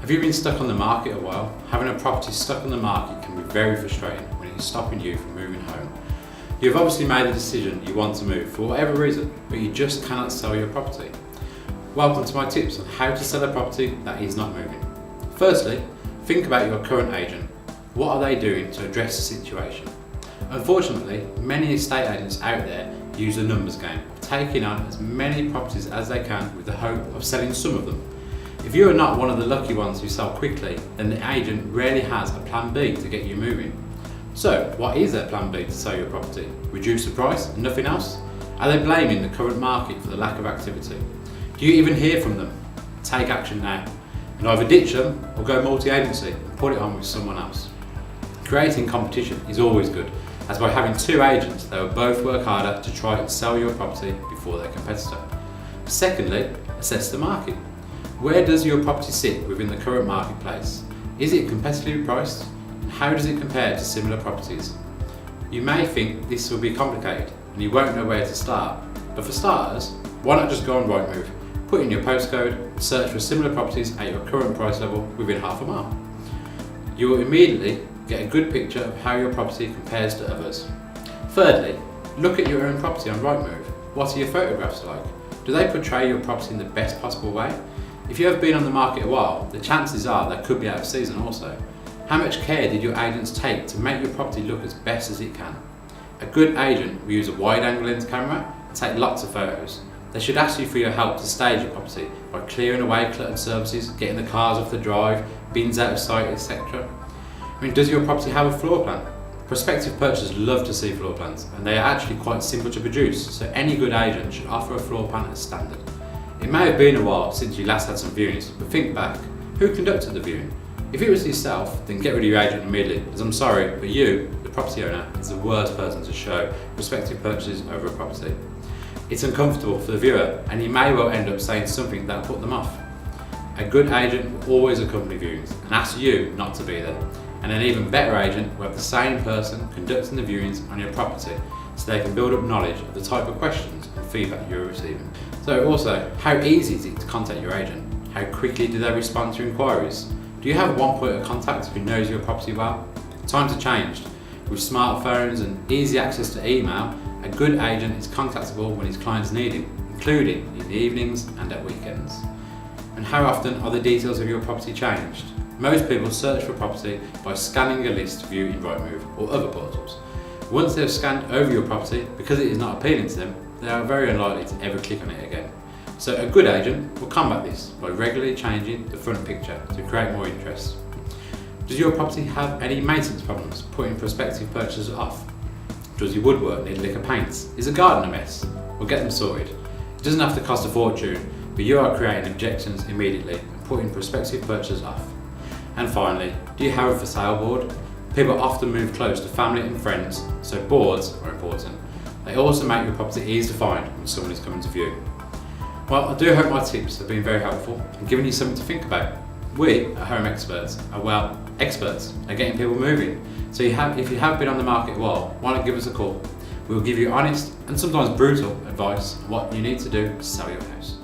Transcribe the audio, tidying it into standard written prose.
Have you been stuck on the market a while? Having a property stuck on the market can be very frustrating when it is stopping you from moving home. You've obviously made a decision you want to move for whatever reason, but you just cannot sell your property. Welcome to my tips on how to sell a property that is not moving. Firstly, think about your current agent. What are they doing to address the situation? Unfortunately, many estate agents out there use the numbers game, taking on as many properties as they can with the hope of selling some of them. If you are not one of the lucky ones who sell quickly, then the agent rarely has a plan B to get you moving. So, what is their plan B to sell your property? Reduce the price and nothing else? Are they blaming the current market for the lack of activity? Do you even hear from them? Take action now, and either ditch them or go multi-agency and put it on with someone else. Creating competition is always good, as by having two agents, they will both work harder to try and sell your property before their competitor. Secondly, assess the market. Where does your property sit within the current marketplace? Is it competitively priced? And how does it compare to similar properties? You may think this will be complicated and you won't know where to start, but for starters, why not just go on Rightmove, put in your postcode, and search for similar properties at your current price level within half a mile. You will immediately get a good picture of how your property compares to others. Thirdly, look at your own property on Rightmove. What are your photographs like? Do they portray your property in the best possible way? If you have been on the market a while, the chances are they could be out of season also. How much care did your agents take to make your property look as best as it can? A good agent will use a wide angle lens camera and take lots of photos. They should ask you for your help to stage your property by clearing away cluttered surfaces, getting the cars off the drive, bins out of sight, etc. Does your property have a floor plan? Prospective purchasers love to see floor plans, and they are actually quite simple to produce, so any good agent should offer a floor plan as standard. It may have been a while since you last had some viewings, but think back, who conducted the viewing? If it was yourself, then get rid of your agent immediately, as I'm sorry, but you, the property owner, is the worst person to show prospective purchasers over a property. It's uncomfortable for the viewer, and you may well end up saying something that will put them off. A good agent will always accompany viewings and ask you not to be there. And an even better agent will have the same person conducting the viewings on your property, so they can build up knowledge of the type of questions and feedback you're receiving. So also, how easy is it to contact your agent? How quickly do they respond to inquiries? Do you have one point of contact who knows your property well? Times have changed. With smartphones and easy access to email, a good agent is contactable when his clients need him, including in the evenings and at weekends. And how often are the details of your property changed? Most people search for property by scanning a list viewed in Rightmove or other portals. Once they've scanned over your property, because it is not appealing to them, they are very unlikely to ever click on it again. So a good agent will combat this by regularly changing the front picture to create more interest. Does your property have any maintenance problems, putting prospective purchasers off? Does your woodwork need a lick of paint? Is the garden a mess? Well, get them sorted. It doesn't have to cost a fortune, but you are creating objections immediately and putting prospective purchasers off. And finally, do you have a for sale board? People often move close to family and friends, so boards are important. They also make your property easy to find when someone is coming to view. Well, I do hope my tips have been very helpful and given you something to think about. We at Home Experts are, experts at getting people moving. So if you have been on the market a while, why not give us a call? We'll give you honest and sometimes brutal advice on what you need to do to sell your house.